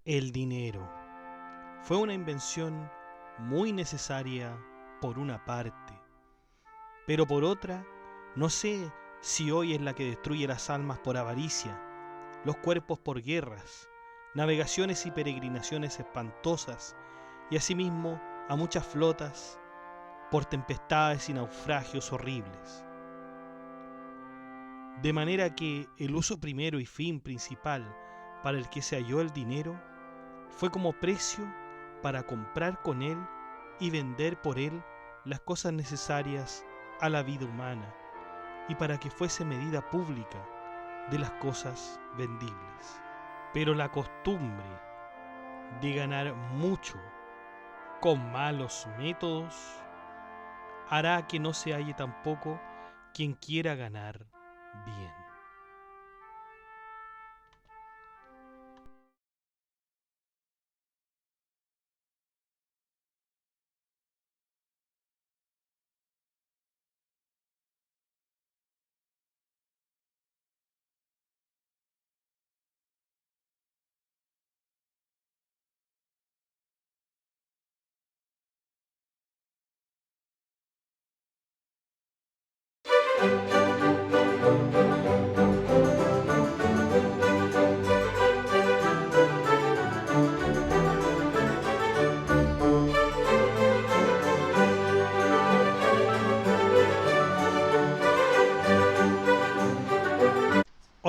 El dinero fue una invención muy necesaria por una parte, pero por otra, no sé si hoy es la que destruye las almas por avaricia, los cuerpos por guerras, navegaciones y peregrinaciones espantosas, y asimismo a muchas flotas por tempestades y naufragios horribles. De manera que el uso primero y fin principal para el que se halló el dinero fue como precio para comprar con él y vender por él las cosas necesarias a la vida humana y para que fuese medida pública de las cosas vendibles. Pero la costumbre de ganar mucho con malos métodos hará que no se halle tampoco quien quiera ganar bien.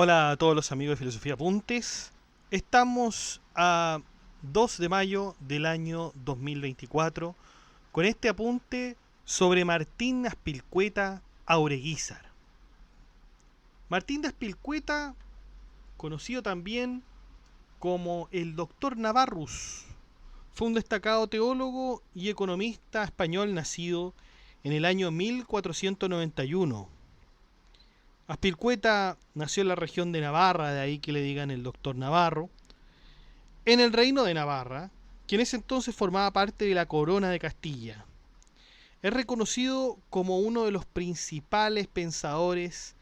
Hola a todos los amigos de Filosofía Apuntes. Estamos a 2 de mayo del año 2024 con este apunte sobre Martín Azpilicueta Aureguízar. Martín de Azpilicueta, conocido también como el Doctor Navarrus, fue un destacado teólogo y economista español nacido en el año 1491. Azpilicueta nació en la región de Navarra, de ahí que le digan el Doctor Navarro, en el reino de Navarra, que en ese entonces formaba parte de la corona de Castilla. Es reconocido como uno de los principales pensadores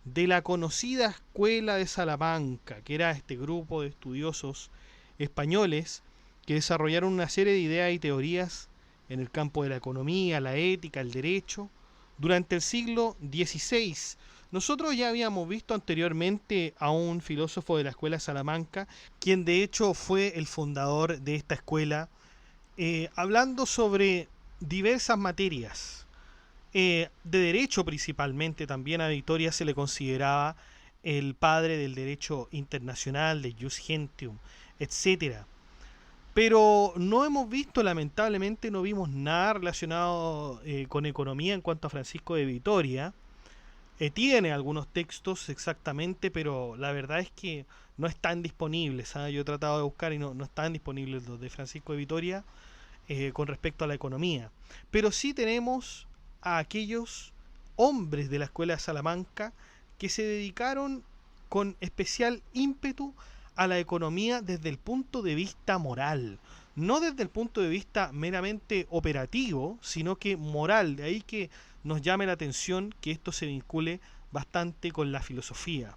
de la conocida Escuela de Salamanca, que era este grupo de estudiosos españoles que desarrollaron una serie de ideas y teorías en el campo de la economía, la ética, el derecho, durante el siglo XVI. Nosotros ya habíamos visto anteriormente a un filósofo de la Escuela de Salamanca, quien de hecho fue el fundador de esta escuela, hablando sobre diversas materias. De derecho principalmente, también a Victoria se le consideraba el padre del derecho internacional, de Jus Gentium, etcétera. Pero no hemos visto, lamentablemente, no vimos nada relacionado con economía en cuanto a Francisco de Vitoria. Tiene algunos textos exactamente, pero la verdad es que no están disponibles. ¿Sabes? Yo he tratado de buscar y no están disponibles los de Francisco de Vitoria con respecto a la economía. Pero sí tenemos a aquellos hombres de la Escuela de Salamanca que se dedicaron con especial ímpetu a la economía desde el punto de vista moral, no desde el punto de vista meramente operativo, sino que moral. De ahí que nos llame la atención que esto se vincule bastante con la filosofía.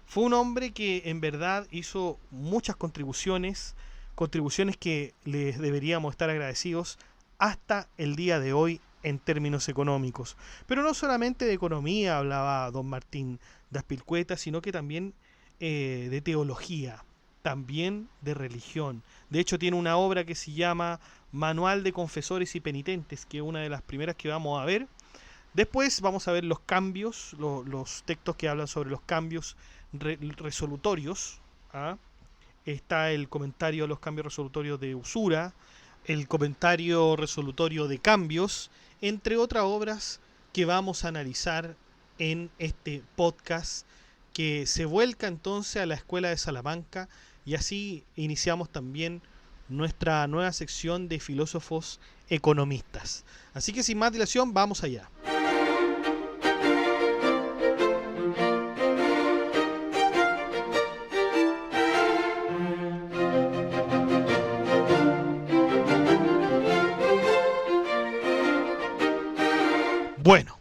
Fue un hombre que en verdad hizo muchas contribuciones, contribuciones que les deberíamos estar agradecidos hasta el día de hoy en términos económicos. Pero no solamente de economía hablaba don Martín de Azpilicueta, sino que también de teología, también de religión. De hecho tiene una obra que se llama Manual de Confesores y Penitentes, que es una de las primeras que vamos a ver. Después vamos a ver los cambios, los textos que hablan sobre los cambios resolutorios. ¿Ah? Está el comentario a los cambios resolutorios de usura, el comentario resolutorio de cambios, entre otras obras que vamos a analizar en este podcast que se vuelca entonces a la Escuela de Salamanca, y así iniciamos también nuestra nueva sección de filósofos economistas. Así que sin más dilación, vamos allá. Bueno,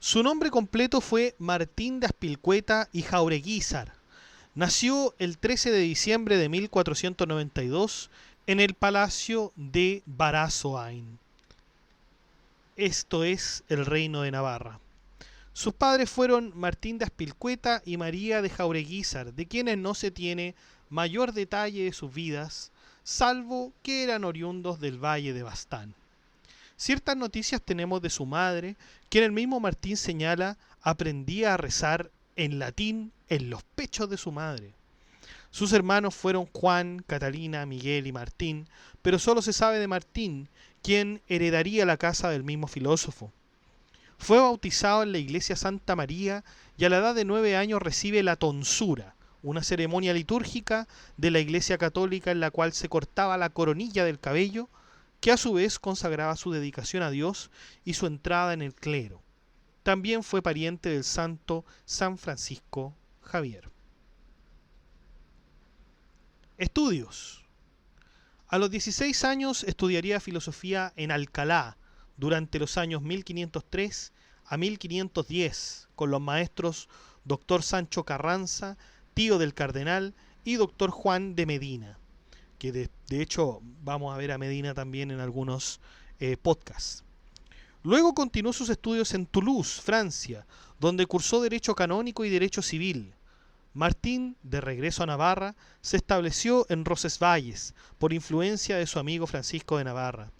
su nombre completo fue Martín de Azpilicueta y Jaureguízar. Nació el 13 de diciembre de 1492 en el Palacio de Barazoain. Esto es el Reino de Navarra. Sus padres fueron Martín de Azpilcueta y María de Jaureguizar, de quienes no se tiene mayor detalle de sus vidas, salvo que eran oriundos del Valle de Baztán. Ciertas noticias tenemos de su madre, quien el mismo Martín señala aprendía a rezar en latín en los pechos de su madre. Sus hermanos fueron Juan, Catalina, Miguel y Martín, pero solo se sabe de Martín, quien heredaría la casa del mismo filósofo. Fue bautizado en la iglesia Santa María y a la edad de 9 años recibe la tonsura, una ceremonia litúrgica de la iglesia católica en la cual se cortaba la coronilla del cabello, que a su vez consagraba su dedicación a Dios y su entrada en el clero. También fue pariente del santo San Francisco Javier. Estudios. A los 16 años estudiaría filosofía en Alcalá durante los años 1503 a 1510 con los maestros Dr. Sancho Carranza, tío del cardenal, y Dr. Juan de Medina, que de hecho vamos a ver a Medina también en algunos podcasts. Luego continuó sus estudios en Toulouse, Francia, donde cursó Derecho Canónico y Derecho Civil. Martín, de regreso a Navarra, se estableció en Roncesvalles por influencia de su amigo Francisco de Navarra.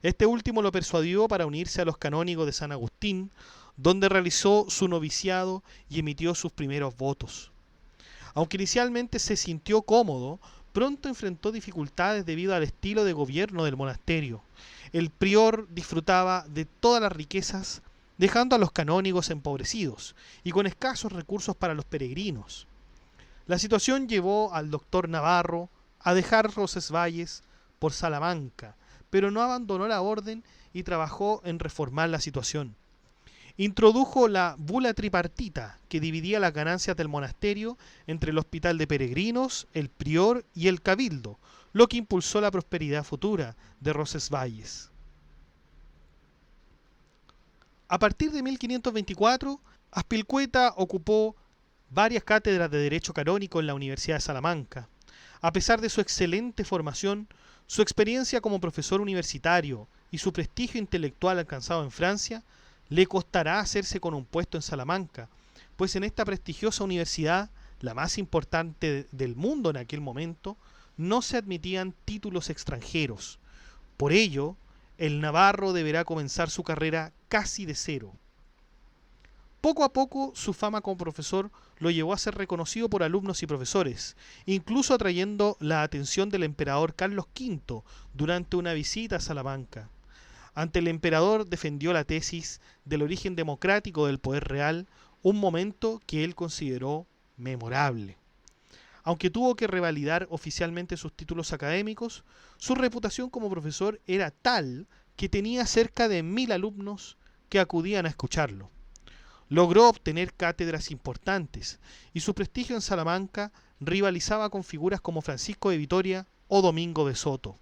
Este último lo persuadió para unirse a los canónigos de San Agustín, donde realizó su noviciado y emitió sus primeros votos. Aunque inicialmente se sintió cómodo, pronto enfrentó dificultades debido al estilo de gobierno del monasterio. El prior disfrutaba de todas las riquezas, dejando a los canónigos empobrecidos y con escasos recursos para los peregrinos. La situación llevó al doctor Navarro a dejar Roncesvalles por Salamanca, pero no abandonó la orden y trabajó en reformar la situación. Introdujo la bula tripartita, que dividía las ganancias del monasterio entre el hospital de peregrinos, el prior y el cabildo, lo que impulsó la prosperidad futura de Roncesvalles. A partir de 1524, Azpilcueta ocupó varias cátedras de Derecho Canónico en la Universidad de Salamanca. A pesar de su excelente formación, su experiencia como profesor universitario y su prestigio intelectual alcanzado en Francia, le costará hacerse con un puesto en Salamanca, pues en esta prestigiosa universidad, la más importante del mundo en aquel momento, no se admitían títulos extranjeros. Por ello, el navarro deberá comenzar su carrera casi de cero. Poco a poco, su fama como profesor lo llevó a ser reconocido por alumnos y profesores, incluso atrayendo la atención del emperador Carlos V durante una visita a Salamanca. Ante el emperador defendió la tesis del origen democrático del poder real, un momento que él consideró memorable. Aunque tuvo que revalidar oficialmente sus títulos académicos, su reputación como profesor era tal que tenía cerca de 1000 alumnos que acudían a escucharlo. Logró obtener cátedras importantes y su prestigio en Salamanca rivalizaba con figuras como Francisco de Vitoria o Domingo de Soto.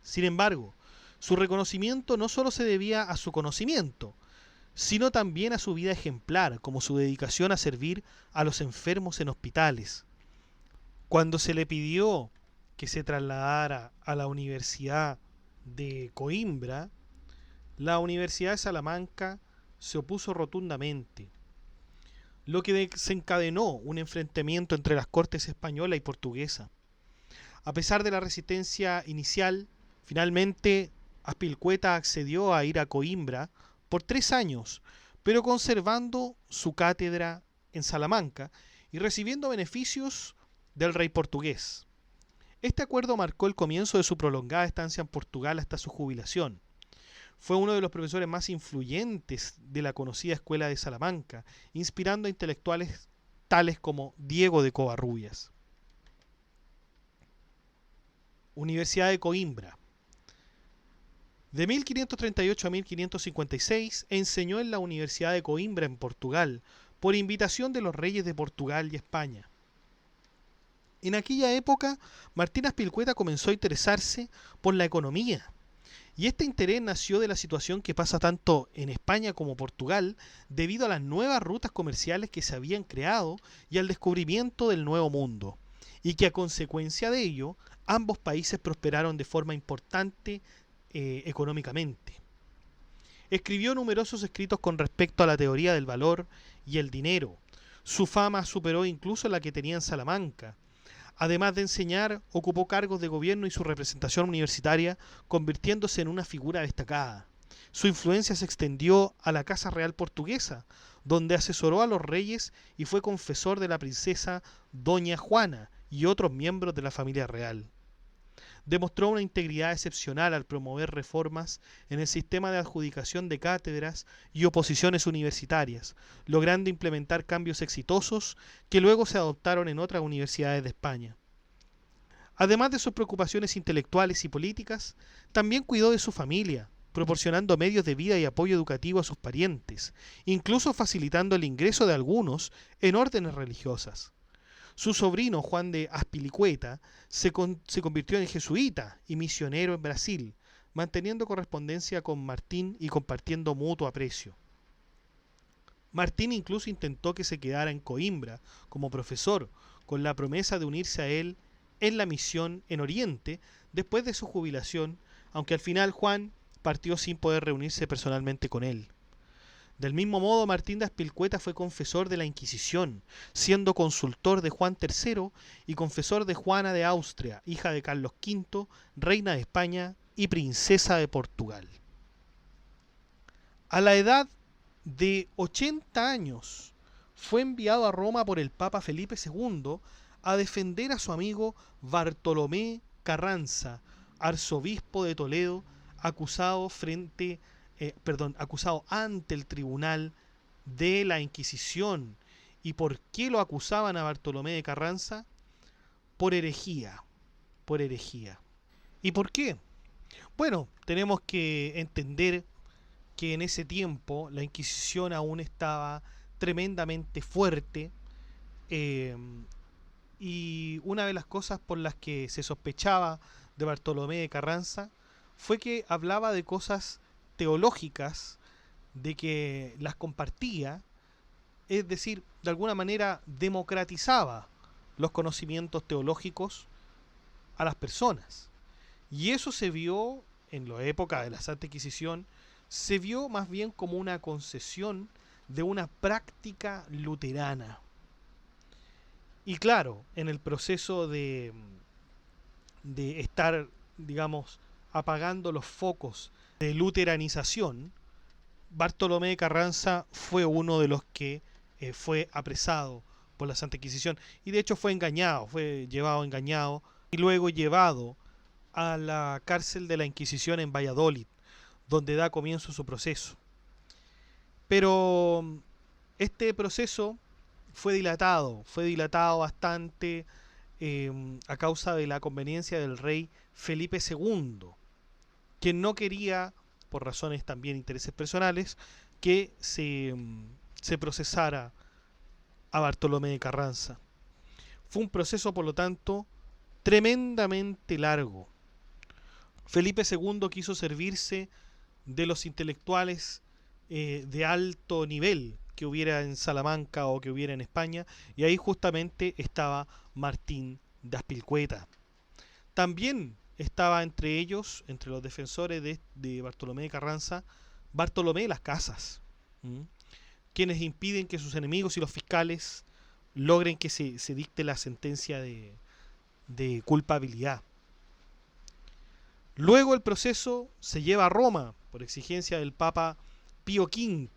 Sin embargo, su reconocimiento no solo se debía a su conocimiento, sino también a su vida ejemplar, como su dedicación a servir a los enfermos en hospitales. Cuando se le pidió que se trasladara a la Universidad de Coimbra, la Universidad de Salamanca se opuso rotundamente, lo que desencadenó un enfrentamiento entre las cortes española y portuguesa. A pesar de la resistencia inicial, finalmente Azpilcueta accedió a ir a Coimbra por 3 años, pero conservando su cátedra en Salamanca y recibiendo beneficios del rey portugués. Este acuerdo marcó el comienzo de su prolongada estancia en Portugal hasta su jubilación. Fue uno de los profesores más influyentes de la conocida escuela de Salamanca, inspirando a intelectuales tales como Diego de Covarrubias. Universidad de Coimbra. De 1538 a 1556 enseñó en la Universidad de Coimbra en Portugal, por invitación de los reyes de Portugal y España. En aquella época, Martín Azpilcueta comenzó a interesarse por la economía Y este interés nació de la situación que pasa tanto en España como Portugal debido a las nuevas rutas comerciales que se habían creado y al descubrimiento del Nuevo Mundo, y que a consecuencia de ello ambos países prosperaron de forma importante económicamente. Escribió numerosos escritos con respecto a la teoría del valor y el dinero. Su fama superó incluso la que tenía en Salamanca. Además de enseñar, ocupó cargos de gobierno y su representación universitaria, convirtiéndose en una figura destacada. Su influencia se extendió a la Casa Real Portuguesa, donde asesoró a los reyes y fue confesor de la princesa Doña Juana y otros miembros de la familia real. Demostró una integridad excepcional al promover reformas en el sistema de adjudicación de cátedras y oposiciones universitarias, logrando implementar cambios exitosos que luego se adoptaron en otras universidades de España. Además de sus preocupaciones intelectuales y políticas, también cuidó de su familia, proporcionando medios de vida y apoyo educativo a sus parientes, incluso facilitando el ingreso de algunos en órdenes religiosas. Su sobrino Juan de Azpilicueta se convirtió en jesuita y misionero en Brasil, manteniendo correspondencia con Martín y compartiendo mutuo aprecio. Martín incluso intentó que se quedara en Coimbra como profesor, con la promesa de unirse a él en la misión en Oriente después de su jubilación, aunque al final Juan partió sin poder reunirse personalmente con él. Del mismo modo, Martín de Azpilicueta fue confesor de la Inquisición, siendo consultor de Juan III y confesor de Juana de Austria, hija de Carlos V, reina de España y princesa de Portugal. A la edad de 80 años, fue enviado a Roma por el Papa Felipe II a defender a su amigo Bartolomé Carranza, arzobispo de Toledo, acusado ante el tribunal de la Inquisición. ¿Y por qué lo acusaban a Bartolomé de Carranza? Por herejía. Por herejía. ¿Y por qué? Bueno, tenemos que entender que en ese tiempo la Inquisición aún estaba tremendamente fuerte, y una de las cosas por las que se sospechaba de Bartolomé de Carranza fue que hablaba de cosas teológicas, de que las compartía, es decir, de alguna manera democratizaba los conocimientos teológicos a las personas. Y eso se vio en la época de la Santa Inquisición, se vio más bien como una concesión de una práctica luterana. Y claro, en el proceso de estar, digamos, apagando los focos de luteranización, Bartolomé de Carranza fue uno de los que fue apresado por la Santa Inquisición, y de hecho fue engañado, fue llevado engañado y luego llevado a la cárcel de la Inquisición en Valladolid, donde da comienzo su proceso. Pero este proceso fue dilatado bastante, a causa de la conveniencia del rey Felipe II, quien no quería, por razones también intereses personales, que se procesara a Bartolomé de Carranza. Fue un proceso, por lo tanto, tremendamente largo. Felipe II quiso servirse de los intelectuales de alto nivel que hubiera en Salamanca o que hubiera en España, y ahí justamente estaba Martín de Azpilicueta. También estaba entre ellos, entre los defensores de Bartolomé de Carranza, Bartolomé de las Casas, quienes impiden que sus enemigos y los fiscales logren que se dicte la sentencia de culpabilidad. Luego el proceso se lleva a Roma por exigencia del Papa Pío V,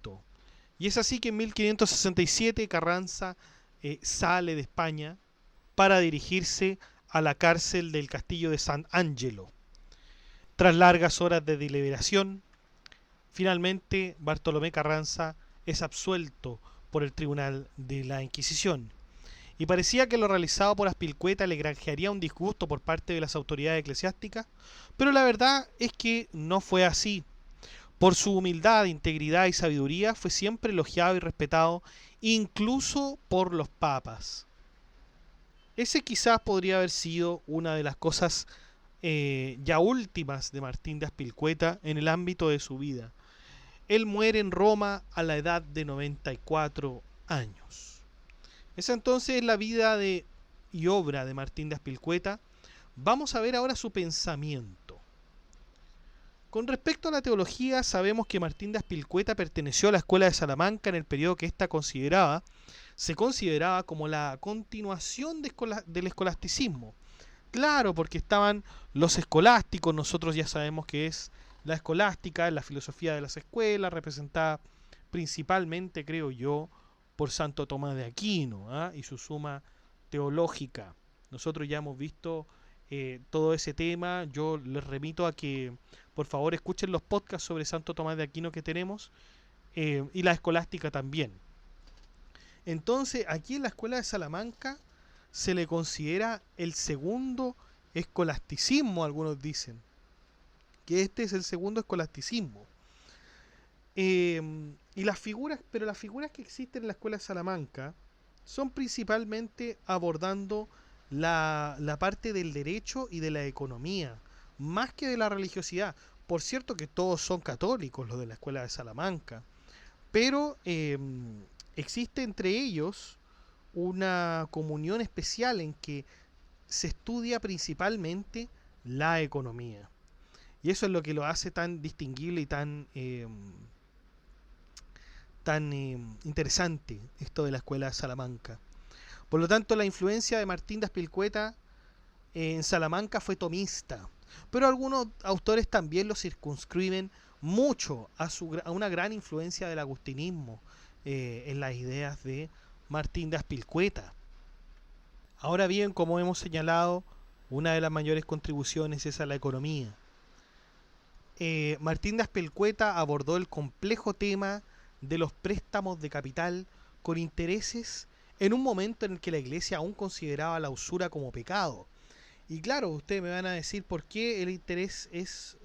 y es así que en 1567 Carranza sale de España para dirigirse a la cárcel del castillo de San Angelo. Tras largas horas de deliberación, finalmente Bartolomé Carranza es absuelto por el tribunal de la Inquisición. Y parecía que lo realizado por Azpilicueta le granjearía un disgusto por parte de las autoridades eclesiásticas, pero la verdad es que no fue así. Por su humildad, integridad y sabiduría fue siempre elogiado y respetado, incluso por los papas. Ese quizás podría haber sido una de las cosas ya últimas de Martín de Azpilcueta en el ámbito de su vida. Él muere en Roma a la edad de 94 años. Esa entonces es la vida y obra de Martín de Azpilcueta. Vamos a ver ahora su pensamiento. Con respecto a la teología, sabemos que Martín de Azpilcueta perteneció a la escuela de Salamanca en el periodo que ésta se consideraba como la continuación del escolasticismo. Claro, porque estaban los escolásticos, nosotros ya sabemos que es la escolástica, la filosofía de las escuelas, representada principalmente, creo yo, por Santo Tomás de Aquino, ¿ah? Y su suma teológica. Nosotros ya hemos visto todo ese tema. Yo les remito a que por favor escuchen los podcasts sobre Santo Tomás de Aquino que tenemos, y la escolástica también. Entonces, aquí en la escuela de Salamanca se le considera el segundo escolasticismo, algunos dicen que este es el segundo escolasticismo. Y las figuras que existen en la escuela de Salamanca son principalmente abordando la parte del derecho y de la economía, más que de la religiosidad. Por cierto que todos son católicos los de la escuela de Salamanca, pero existe entre ellos una comunión especial en que se estudia principalmente la economía. Y eso es lo que lo hace tan distinguible y tan interesante, esto de la escuela de Salamanca. Por lo tanto, la influencia de Martín de Azpilcueta en Salamanca fue tomista, pero algunos autores también lo circunscriben mucho a una gran influencia del agustinismo en las ideas de Martín de Azpilcueta. Ahora bien, como hemos señalado, una de las mayores contribuciones es a la economía. Martín de Azpilcueta abordó el complejo tema de los préstamos de capital con intereses en un momento en el que la Iglesia aún consideraba la usura como pecado. Y claro, ustedes me van a decir por qué el interés es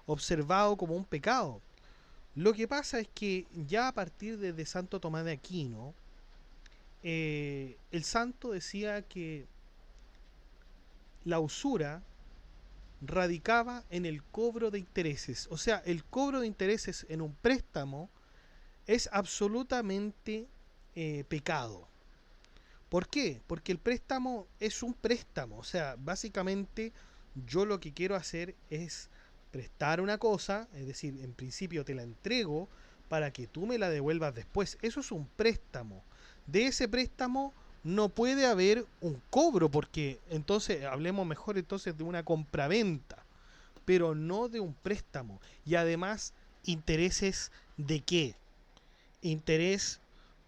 observado como un pecado. Lo que pasa es que ya a partir de Santo Tomás de Aquino, el santo decía que la usura radicaba en el cobro de intereses. O sea, el cobro de intereses en un préstamo es absolutamente pecado. ¿Por qué? Porque el préstamo es un préstamo. O sea, básicamente yo lo que quiero hacer es prestar una cosa, es decir, en principio te la entrego para que tú me la devuelvas después. Eso es un préstamo. De ese préstamo no puede haber un cobro, porque entonces hablemos mejor entonces de una compraventa, pero no de un préstamo. Y además, ¿intereses de qué? Interés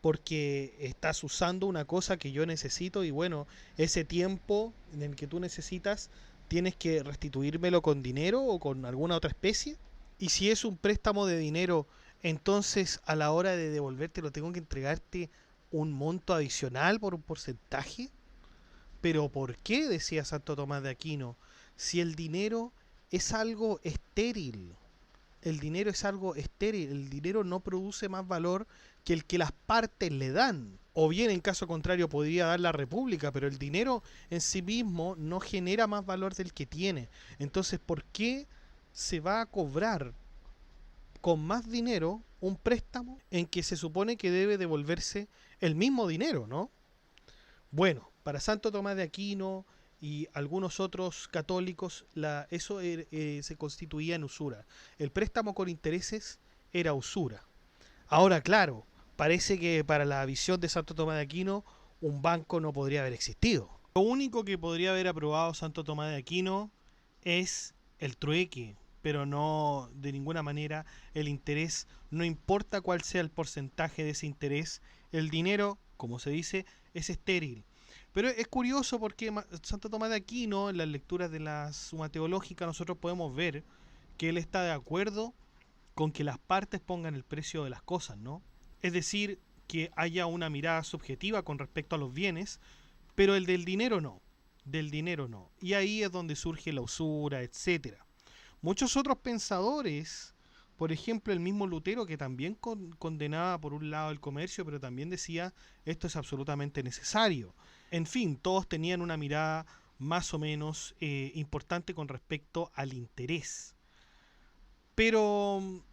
porque estás usando una cosa que yo necesito y bueno, ese tiempo en el que tú necesitas tienes que restituírmelo con dinero o con alguna otra especie. Y si es un préstamo de dinero, entonces a la hora de devolvértelo tengo que entregarte un monto adicional por un porcentaje. Pero ¿por qué? Decía Santo Tomás de Aquino, si el dinero es algo estéril. El dinero es algo estéril, el dinero no produce más valor que el que las partes le dan. O bien, en caso contrario, podría dar la república, pero el dinero en sí mismo no genera más valor del que tiene. Entonces, ¿por qué se va a cobrar con más dinero un préstamo en que se supone que debe devolverse el mismo dinero, ¿no? Bueno, para Santo Tomás de Aquino y algunos otros católicos, eso se constituía en usura. El préstamo con intereses era usura. Ahora, claro, parece que para la visión de Santo Tomás de Aquino, un banco no podría haber existido. Lo único que podría haber aprobado Santo Tomás de Aquino es el trueque, pero no de ninguna manera el interés. No importa cuál sea el porcentaje de ese interés, el dinero, como se dice, es estéril. Pero es curioso porque Santo Tomás de Aquino, en las lecturas de la Suma Teológica, nosotros podemos ver que él está de acuerdo con que las partes pongan el precio de las cosas, ¿no? Es decir, que haya una mirada subjetiva con respecto a los bienes, pero el del dinero no. Del dinero no. Y ahí es donde surge la usura, etcétera. Muchos otros pensadores, por ejemplo el mismo Lutero, que también condenaba por un lado el comercio, pero también decía esto es absolutamente necesario. En fin, todos tenían una mirada más o menos importante con respecto al interés. Pero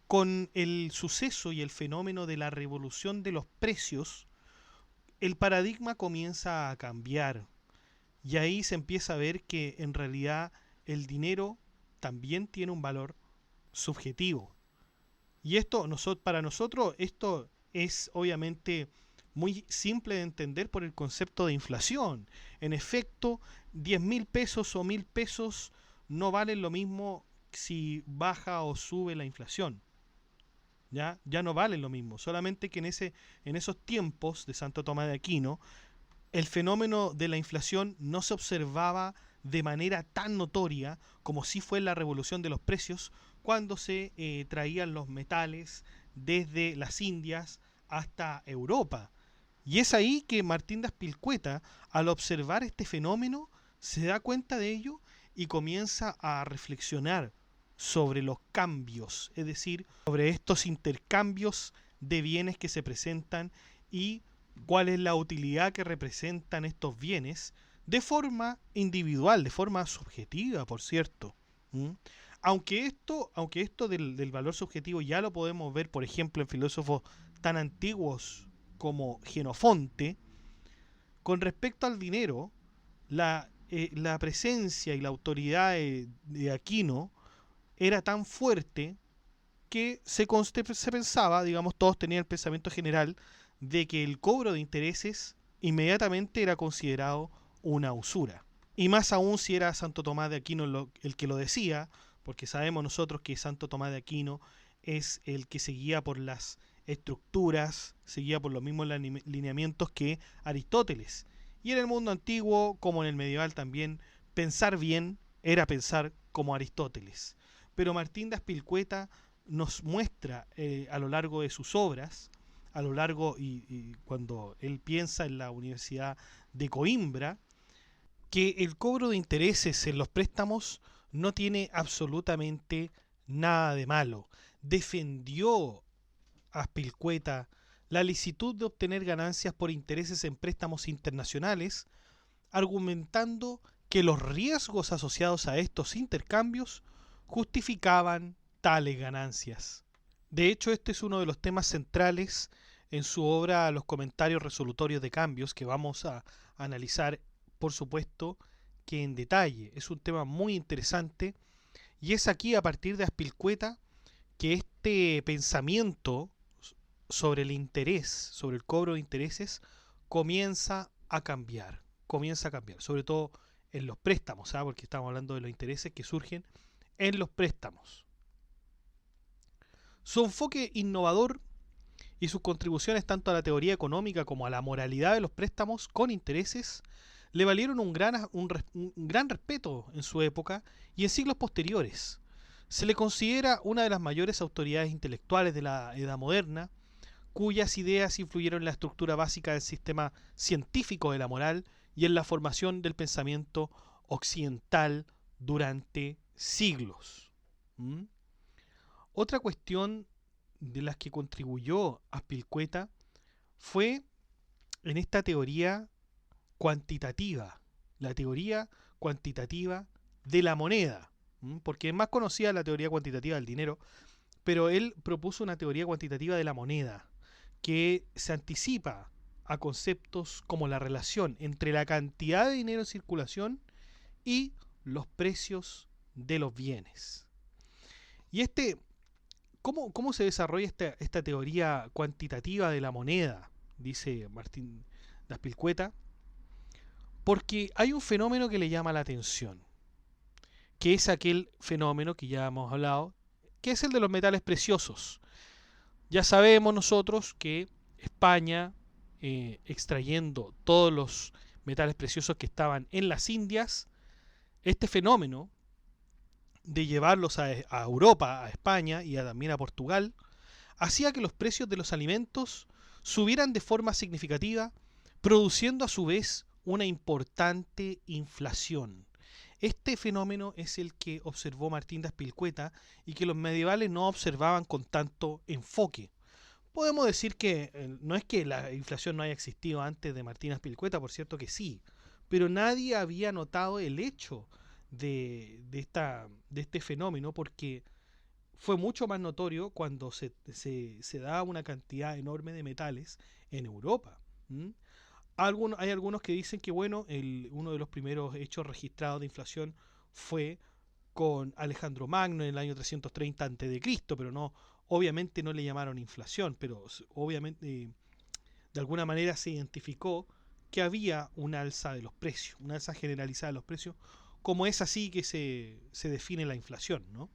con el suceso y el fenómeno de la revolución de los precios, el paradigma comienza a cambiar. Y ahí se empieza a ver que en realidad el dinero también tiene un valor subjetivo. Y esto para nosotros esto es obviamente muy simple de entender por el concepto de inflación. En efecto, 10.000 pesos o 1.000 pesos no valen lo mismo si baja o sube la inflación. Ya no valen lo mismo. Solamente que en esos tiempos de Santo Tomás de Aquino, el fenómeno de la inflación no se observaba de manera tan notoria como si fue en la revolución de los precios, cuando se traían los metales desde las Indias hasta Europa. Y es ahí que Martín de Azpilcueta, al observar este fenómeno, se da cuenta de ello y comienza a reflexionar sobre los cambios, es decir, sobre estos intercambios de bienes que se presentan y cuál es la utilidad que representan estos bienes de forma individual, de forma subjetiva, por cierto. ¿Mm? Aunque esto del valor subjetivo ya lo podemos ver, por ejemplo, en filósofos tan antiguos como Genofonte, con respecto al dinero, la presencia y la autoridad de Aquino era tan fuerte que se pensaba, digamos, todos tenían el pensamiento general de que el cobro de intereses inmediatamente era considerado una usura. Y más aún si era Santo Tomás de Aquino el que lo decía, porque sabemos nosotros que Santo Tomás de Aquino es el que seguía por las estructuras, seguía por los mismos lineamientos que Aristóteles. Y en el mundo antiguo, como en el medieval también, pensar bien era pensar como Aristóteles. Pero Martín de Azpilcueta nos muestra a lo largo de sus obras, a lo largo y cuando él piensa en la Universidad de Coimbra, que el cobro de intereses en los préstamos no tiene absolutamente nada de malo. Defendió a Azpilcueta la licitud de obtener ganancias por intereses en préstamos internacionales, argumentando que los riesgos asociados a estos intercambios justificaban tales ganancias. De hecho, este es uno de los temas centrales en su obra Los comentarios resolutorios de cambios, que vamos a analizar, por supuesto, que en detalle. Es un tema muy interesante y es aquí, a partir de Azpilcueta, que este pensamiento sobre el interés, sobre el cobro de intereses, comienza a cambiar, sobre todo en los préstamos, ¿sabes? Porque estamos hablando de los intereses que surgen en los préstamos. Su enfoque innovador y sus contribuciones tanto a la teoría económica como a la moralidad de los préstamos con intereses le valieron un gran respeto en su época y en siglos posteriores. Se le considera una de las mayores autoridades intelectuales de la Edad Moderna, cuyas ideas influyeron en la estructura básica del sistema científico de la moral y en la formación del pensamiento occidental durante siglos. ¿Mm? Otra cuestión de las que contribuyó Azpilcueta fue en esta teoría cuantitativa, la teoría cuantitativa de la moneda, porque es más conocida la teoría cuantitativa del dinero, pero él propuso una teoría cuantitativa de la moneda que se anticipa a conceptos como la relación entre la cantidad de dinero en circulación y los precios de los bienes. Y ¿cómo se desarrolla esta teoría cuantitativa de la moneda? Dice Martín de Azpilcueta. Porque hay un fenómeno que le llama la atención, que es aquel fenómeno que ya hemos hablado, que es el de los metales preciosos. Ya sabemos nosotros que España, extrayendo todos los metales preciosos que estaban en las Indias, este fenómeno de llevarlos a Europa, a España y también a Portugal, hacía que los precios de los alimentos subieran de forma significativa, produciendo a su vez una importante inflación. Este fenómeno es el que observó Martín de Azpilcueta y que los medievales no observaban con tanto enfoque. Podemos decir que no es que la inflación no haya existido antes de Martín de Azpilcueta, por cierto que sí, pero nadie había notado el hecho de este fenómeno, porque fue mucho más notorio cuando se da una cantidad enorme de metales en Europa. ¿Mm? Hay algunos que dicen que bueno, uno de los primeros hechos registrados de inflación fue con Alejandro Magno en el año 330 a.C., pero no, obviamente no le llamaron inflación, pero obviamente de alguna manera se identificó que había un alza de los precios, una alza generalizada de los precios, como es así que se define la inflación, ¿no?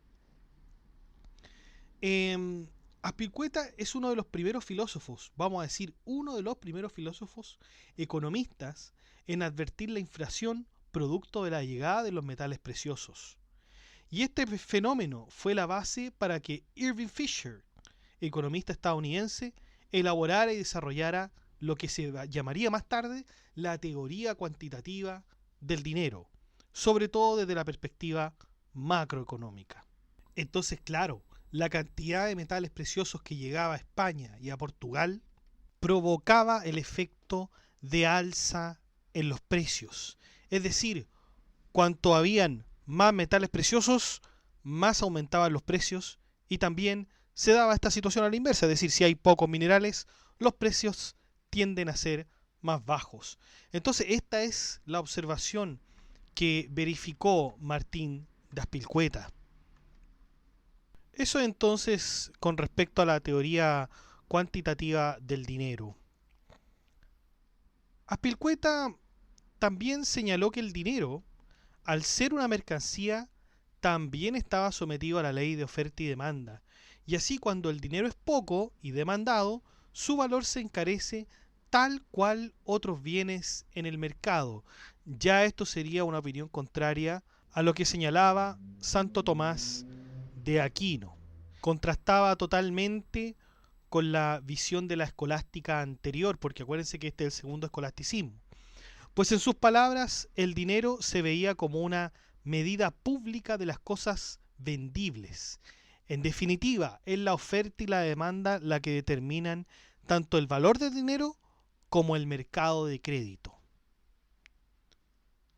Eh, Azpilicueta es uno de los primeros filósofos, vamos a decir, uno de los primeros filósofos economistas en advertir la inflación producto de la llegada de los metales preciosos. Y este fenómeno fue la base para que Irving Fisher, economista estadounidense, elaborara y desarrollara lo que se llamaría más tarde la teoría cuantitativa del dinero, sobre todo desde la perspectiva macroeconómica. Entonces, claro, la cantidad de metales preciosos que llegaba a España y a Portugal provocaba el efecto de alza en los precios. Es decir, cuanto habían más metales preciosos, más aumentaban los precios, y también se daba esta situación a la inversa, es decir, si hay pocos minerales, los precios tienden a ser más bajos. Entonces, esta es la observación que verificó Martín de Azpilicueta. Eso entonces con respecto a la teoría cuantitativa del dinero. Azpilicueta también señaló que el dinero, al ser una mercancía, también estaba sometido a la ley de oferta y demanda. Y así, cuando el dinero es poco y demandado, su valor se encarece tal cual otros bienes en el mercado. Ya esto sería una opinión contraria a lo que señalaba Santo Tomás de Aquino. Contrastaba totalmente con la visión de la escolástica anterior, porque acuérdense que este es el segundo escolasticismo. Pues en sus palabras, el dinero se veía como una medida pública de las cosas vendibles. En definitiva, es la oferta y la demanda la que determinan tanto el valor del dinero como el mercado de crédito.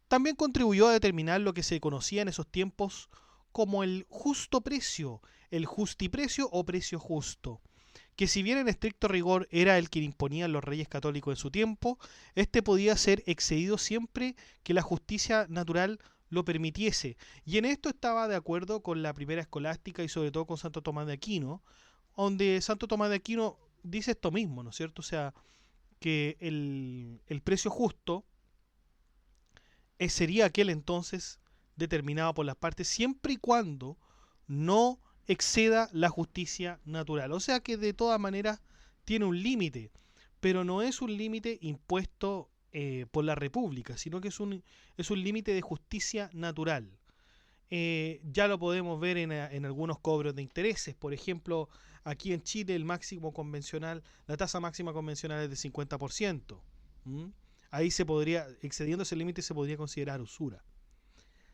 También contribuyó a determinar lo que se conocía en esos tiempos como el justo precio, el justiprecio o precio justo, que si bien en estricto rigor era el que imponían los reyes católicos en su tiempo, este podía ser excedido siempre que la justicia natural lo permitiese. Y en esto estaba de acuerdo con la primera escolástica y sobre todo con Santo Tomás de Aquino, donde Santo Tomás de Aquino dice esto mismo, ¿no es cierto? O sea, que el precio justo sería aquel entonces determinado por las partes siempre y cuando no exceda la justicia natural. O sea que de todas maneras tiene un límite, pero no es un límite impuesto por la República, sino que es un límite de justicia natural. Ya lo podemos ver en algunos cobros de intereses. Por ejemplo, aquí en Chile el máximo convencional, la tasa máxima convencional es de 50%. ¿Mm? Ahí se podría, excediendo ese límite, se podría considerar usura.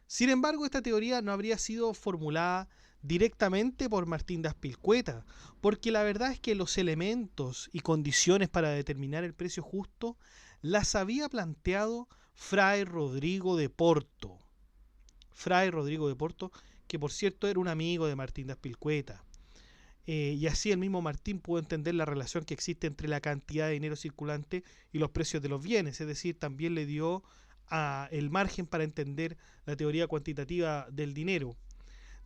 Sin embargo, esta teoría no habría sido formulada directamente por Martín de Azpilicueta, porque la verdad es que los elementos y condiciones para determinar el precio justo las había planteado Fray Rodrigo de Porto. Fray Rodrigo de Porto, que por cierto era un amigo de Martín de Azpilicueta. Y así el mismo Martín pudo entender la relación que existe entre la cantidad de dinero circulante y los precios de los bienes, es decir, también le dio el margen para entender la teoría cuantitativa del dinero.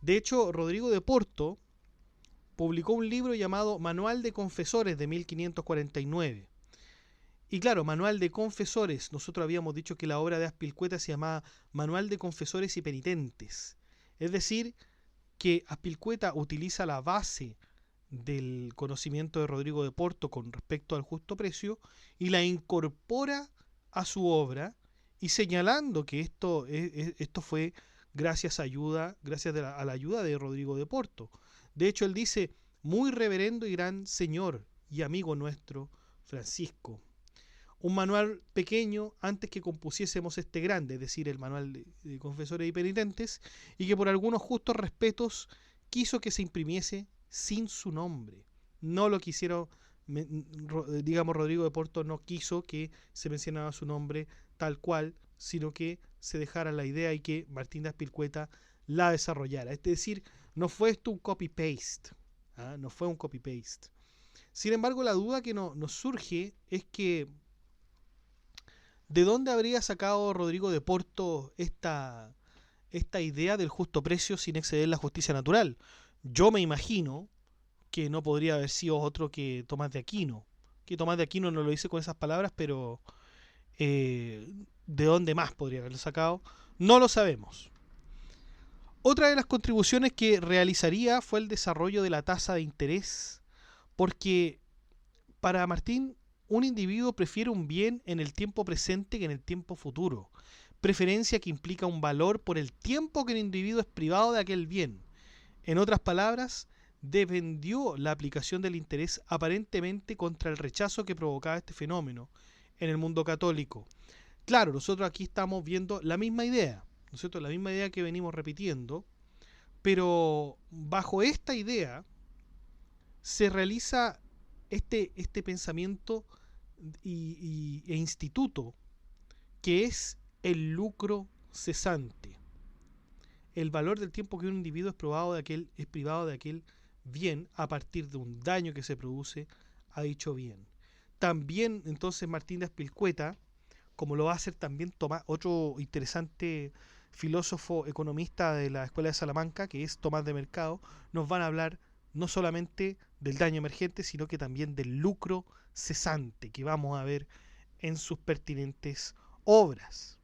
De hecho, Rodrigo de Porto publicó un libro llamado Manual de Confesores de 1549. Y claro, Manual de Confesores, nosotros habíamos dicho que la obra de Azpilicueta se llamaba Manual de Confesores y Penitentes. Es decir, que Azpilicueta utiliza la base del conocimiento de Rodrigo de Porto con respecto al justo precio y la incorpora a su obra, y señalando que esto fue gracias a la ayuda de Rodrigo de Porto. De hecho, él dice, muy reverendo y gran señor y amigo nuestro Francisco. Un manual pequeño antes que compusiésemos este grande, es decir, el manual de confesores y penitentes, y que por algunos justos respetos quiso que se imprimiese sin su nombre. No lo quisieron, digamos, Rodrigo de Porto no quiso que se mencionara su nombre tal cual, sino que se dejara la idea y que Martín de Azpilcueta la desarrollara. Es decir, no fue esto un copy-paste, ¿ah? No fue un copy-paste. Sin embargo, la duda que nos surge es que ¿de dónde habría sacado Rodrigo de Porto esta idea del justo precio sin exceder la justicia natural? Yo me imagino que no podría haber sido otro que Tomás de Aquino. Que Tomás de Aquino no lo dice con esas palabras, pero ¿de dónde más podría haberlo sacado? No lo sabemos. Otra de las contribuciones que realizaría fue el desarrollo de la tasa de interés, porque para Martín un individuo prefiere un bien en el tiempo presente que en el tiempo futuro, preferencia que implica un valor por el tiempo que el individuo es privado de aquel bien. En otras palabras, defendió la aplicación del interés aparentemente contra el rechazo que provocaba este fenómeno en el mundo católico. Claro, nosotros aquí estamos viendo la misma idea, ¿no es cierto? La misma idea que venimos repitiendo, pero bajo esta idea se realiza este pensamiento e instituto que es el lucro cesante. El valor del tiempo que un individuo es privado de aquel bien a partir de un daño que se produce a dicho bien. También entonces Martín de Azpilcueta, como lo va a hacer también Tomás, otro interesante filósofo economista de la Escuela de Salamanca, que es Tomás de Mercado, nos van a hablar no solamente del daño emergente, sino que también del lucro cesante que vamos a ver en sus pertinentes obras.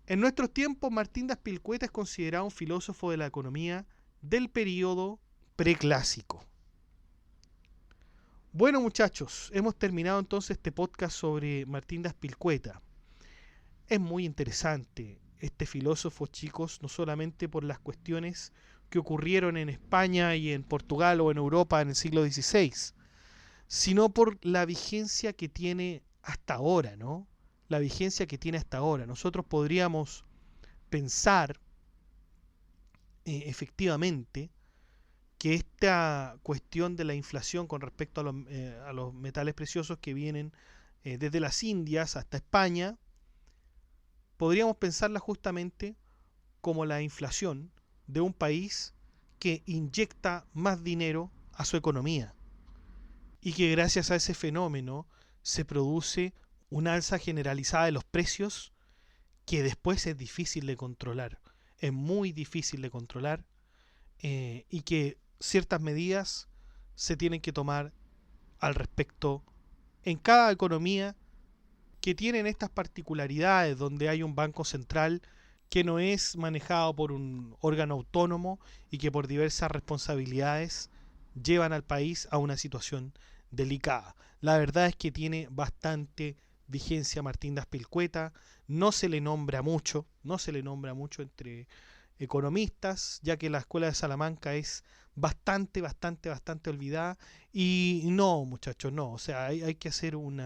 En nuestros tiempos, Martín de Azpilcueta es considerado un filósofo de la economía del periodo preclásico. Bueno, muchachos, hemos terminado entonces este podcast sobre Martín de Azpilcueta. Es muy interesante este filósofo, chicos, no solamente por las cuestiones que ocurrieron en España y en Portugal o en Europa en el siglo XVI, sino por la vigencia que tiene hasta ahora, ¿no? La vigencia que tiene hasta ahora. Nosotros podríamos pensar efectivamente que esta cuestión de la inflación con respecto a los metales preciosos que vienen desde las Indias hasta España, podríamos pensarla justamente como la inflación de un país que inyecta más dinero a su economía y que gracias a ese fenómeno se produce una alza generalizada de los precios que después es difícil de controlar, es muy difícil de controlar y que ciertas medidas se tienen que tomar al respecto en cada economía que tienen estas particularidades donde hay un banco central que no es manejado por un órgano autónomo y que por diversas responsabilidades llevan al país a una situación delicada. La verdad es que tiene bastante vigencia Martín de Azpilcueta, no se le nombra mucho entre economistas, ya que la escuela de Salamanca es bastante olvidada y no, muchachos, no, o sea, hay que hacer un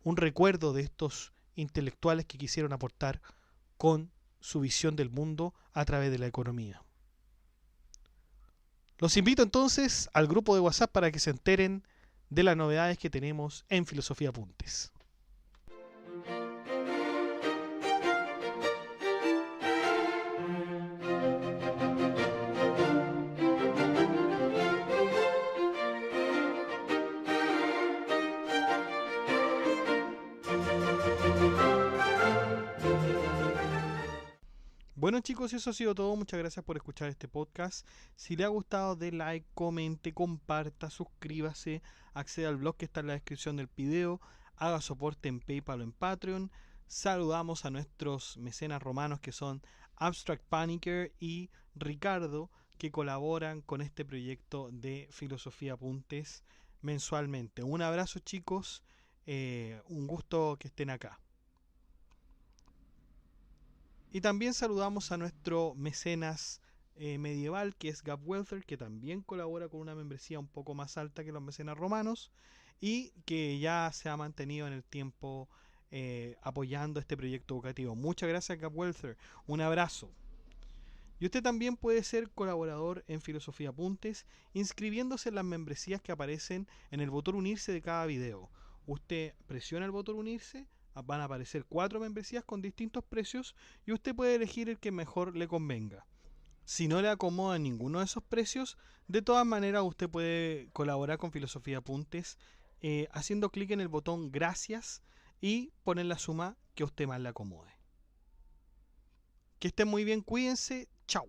recuerdo de estos intelectuales que quisieron aportar con su visión del mundo a través de la economía. Los invito entonces al grupo de WhatsApp para que se enteren de las novedades que tenemos en Filosofía Apuntes. Bueno, chicos, eso ha sido todo. Muchas gracias por escuchar este podcast. Si le ha gustado, dé like, comente, comparta, suscríbase, acceda al blog que está en la descripción del video, haga soporte en PayPal o en Patreon. Saludamos a nuestros mecenas romanos que son Abstract Panicker y Ricardo, que colaboran con este proyecto de Filosofía Apuntes mensualmente. Un abrazo, chicos. Un gusto que estén acá. Y también saludamos a nuestro mecenas medieval, que es Gab Welther, que también colabora con una membresía un poco más alta que los mecenas romanos y que ya se ha mantenido en el tiempo apoyando este proyecto educativo. Muchas gracias, Gab Welther. Un abrazo. Y usted también puede ser colaborador en Filosofía Apuntes inscribiéndose en las membresías que aparecen en el botón unirse de cada video. Usted presiona el botón unirse, van a aparecer 4 membresías con distintos precios y usted puede elegir el que mejor le convenga. Si no le acomoda ninguno de esos precios, de todas maneras usted puede colaborar con Filosofía Apuntes haciendo clic en el botón gracias y poner la suma que a usted más le acomode. Que estén muy bien, cuídense, chao.